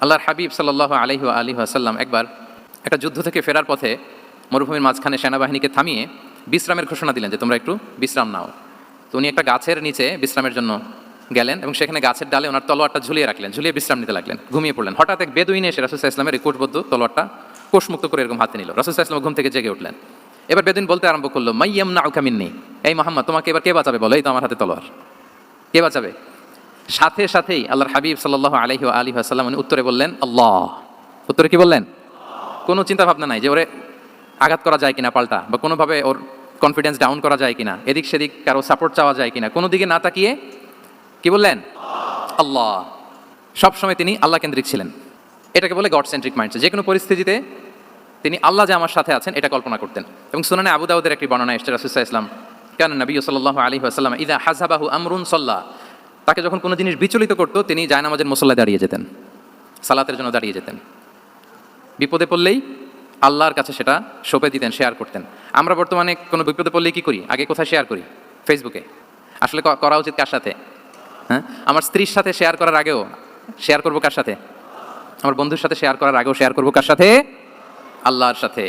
আল্লাহর হাবিব সাল্লাল্লাহু আলাইহি ওয়া আলিহি ওয়াসাল্লাম একবার একটা যুদ্ধ থেকে ফেরার পথে মরুভূমির মাঝখানে সেনাবাহিনীকে থামিয়ে বিশ্রামের ঘোষণা দিলেন যে তোমরা একটু বিশ্রাম নাও। তো উনি একটা গাছের নিচে বিশ্রামের জন্য গেলেন এবং সেখানে গাছের ডালে ওনার তলোয়ারটা ঝুলিয়ে রাখলেন, ঝুলিয়ে বিশ্রাম নিতে লাগলেন, ঘুমিয়ে পড়লেন। হঠাৎ এক বেদুইন এসে রাসূল সাল্লাল্লাহু আলাইহি ওয়াসাল্লামের এই কোষবদ্ধ তলোয়ারটা কোষমুক্ত করে এরকম হাতে নিল। রাসূল সাল্লাল্লাহু আলাইহি ওয়াসাল্লাম ঘুম থেকে জেগে উঠলেন। এবার বেদুইন বলতে আরম্ভ করলো, মাইয়ামনাউকা মিন্নি, এই মুহাম্মদ তোমাকে এবার কে বাঁচাবে বলো, এই তো আমার হাতে তলোয়ার, কে বাঁচাবে? সাথে সাথেই আল্লাহর হাবিব সাল্লাল্লাহু আলাইহি ওয়া আলিহি ওয়াসাল্লাম উনি উত্তরে বললেন আল্লাহ। উত্তরে কি বললেন? কোনো চিন্তা ভাবনা নাই যে ওরে আঘাত করা যায় কিনা পাল্টা, বা কোনোভাবে ওর কনফিডেন্স ডাউন করা যায় কিনা, এদিক সেদিক কারো সাপোর্ট চাওয়া যায় কিনা, কোনো দিকে না তাকিয়ে কি বললেন? আল্লাহ। সবসময় তিনি আল্লাহ কেন্দ্রিক ছিলেন। এটাকে বলে গড সেন্ট্রিক মাইন্ডসেট। যে কোনো পরিস্থিতিতে তিনি আল্লাহ যে আমার সাথে আছেন এটা কল্পনা করতেন। এবং সুনানে আবু দাউদের একটি বর্ণনা এসেছে, রাসূল সাল্লাল্লাহু আলাইহি ওয়াসাল্লাম কানা নবী সাল্লাল্লাহু আলাইহি ওয়াসাল্লাম ইযা হাযাবাহু আমরুন সাল্লা, তাকে যখন কোনো জিনিস বিচলিত করতো তিনি জায়নামাজের মুসল্লায় দাঁড়িয়ে যেতেন, সালাতের জন্য দাঁড়িয়ে যেতেন। বিপদে পড়লেই আল্লাহর কাছে সেটা সঁপে দিতেন, শেয়ার করতেন। আমরা বর্তমানে কোনো বিপদে পড়লেই কি করি? আগে কোথায় শেয়ার করি? ফেসবুকে। আসলে করা উচিত কার সাথে? হ্যাঁ, আমার স্ত্রীর সাথে শেয়ার করার আগেও শেয়ার করবো কার সাথে? আমার বন্ধুর সাথে শেয়ার করার আগেও শেয়ার করবো কার সাথে? আল্লাহর সাথে।